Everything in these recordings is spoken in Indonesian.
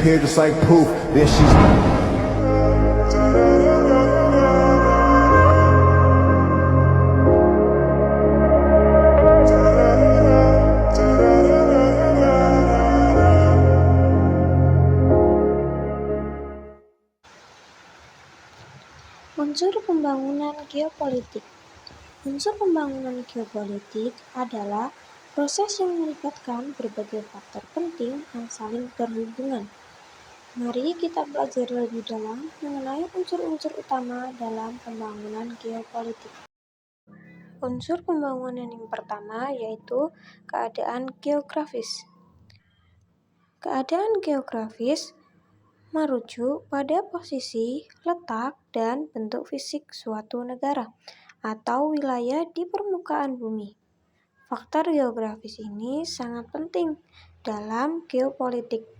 disappear just like poof. Then she's Unsur pembangunan geopolitik. Unsur pembangunan geopolitik adalah proses yang melibatkan berbagai faktor penting yang saling berhubungan. Mari kita belajar lebih dalam mengenai unsur-unsur utama dalam pembangunan geopolitik. Unsur pembangunan yang pertama yaitu keadaan geografis. Keadaan geografis merujuk pada posisi, letak, dan bentuk fisik suatu negara atau wilayah di permukaan bumi. Faktor geografis ini sangat penting dalam geopolitik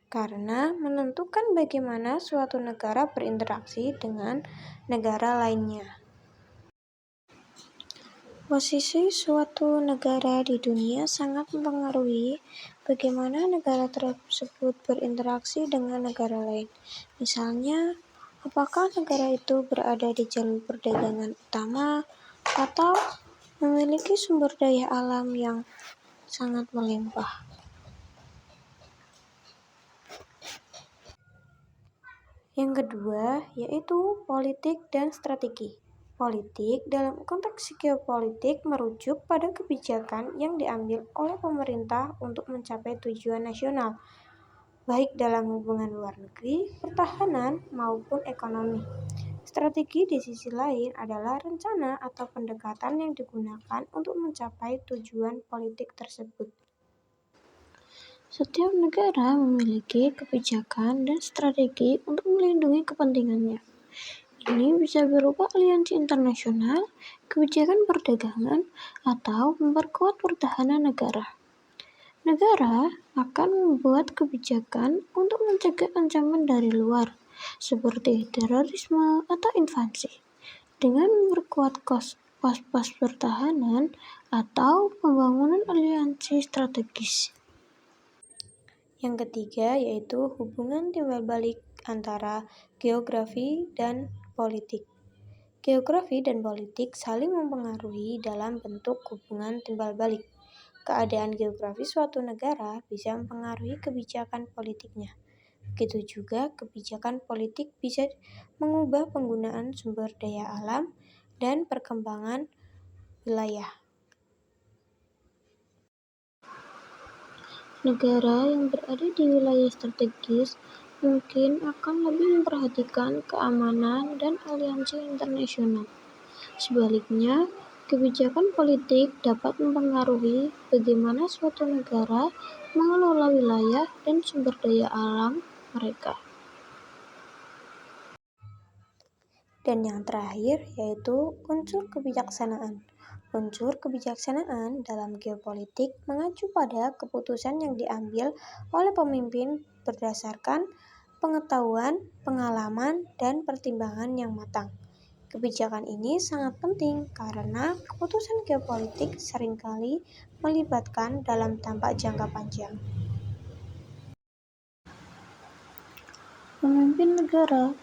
karena menentukan bagaimana suatu negara berinteraksi dengan negara lainnya. Posisi suatu negara di dunia sangat mempengaruhi bagaimana negara tersebut berinteraksi dengan negara lain. Misalnya, apakah negara itu berada di jalur perdagangan utama atau memiliki sumber daya alam yang sangat melimpah. Yang kedua, yaitu politik dan strategi. Politik dalam konteks geopolitik merujuk pada kebijakan yang diambil oleh pemerintah untuk mencapai tujuan nasional, baik dalam hubungan luar negeri, pertahanan, maupun ekonomi. Strategi di sisi lain adalah rencana atau pendekatan yang digunakan untuk mencapai tujuan politik tersebut. Setiap negara memiliki kebijakan dan strategi untuk melindungi kepentingannya. Ini bisa berupa aliansi internasional, kebijakan perdagangan, atau memperkuat pertahanan negara. Negara akan membuat kebijakan untuk mencegah ancaman dari luar, seperti terorisme atau invasi, dengan memperkuat pos-pos pertahanan atau pembangunan aliansi strategis. Yang ketiga yaitu hubungan timbal balik antara geografi dan politik. Geografi dan politik saling mempengaruhi dalam bentuk hubungan timbal balik. Keadaan geografis suatu negara bisa mempengaruhi kebijakan politiknya. Begitu juga kebijakan politik bisa mengubah penggunaan sumber daya alam dan perkembangan wilayah. Negara yang berada di wilayah strategis mungkin akan lebih memperhatikan keamanan dan aliansi internasional. Sebaliknya, kebijakan politik dapat mempengaruhi bagaimana suatu negara mengelola wilayah dan sumber daya alam mereka. Dan yang terakhir yaitu unsur kebijaksanaan. Unsur kebijaksanaan dalam geopolitik mengacu pada keputusan yang diambil oleh pemimpin berdasarkan pengetahuan, pengalaman, dan pertimbangan yang matang. Kebijakan ini sangat penting karena keputusan geopolitik seringkali melibatkan dalam dampak jangka panjang. Pemimpin negara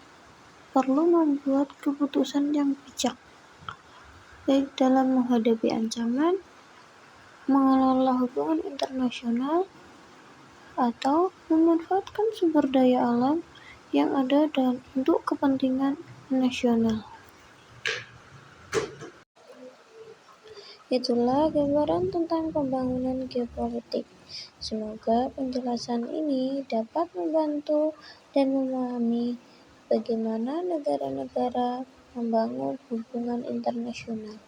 perlu membuat keputusan yang bijak, baik dalam menghadapi ancaman, mengelola hubungan internasional, atau memanfaatkan sumber daya alam yang ada dan untuk kepentingan nasional. Itulah gambaran tentang pembangunan geopolitik. Semoga penjelasan ini dapat membantu dan memahami bagaimana negara-negara membangun hubungan internasional.